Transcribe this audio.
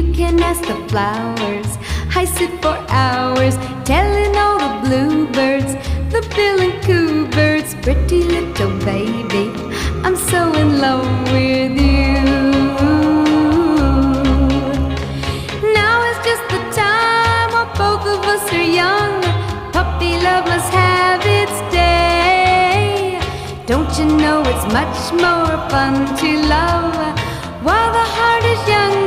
You can ask the flowers. I sit for hours telling all the bluebirds, the bill and coo birds, pretty little baby, I'm so in love with you. Now is just the time while both of us are young. Puppy love must have its day. Don't you know it's much more fun to love while the heart is young?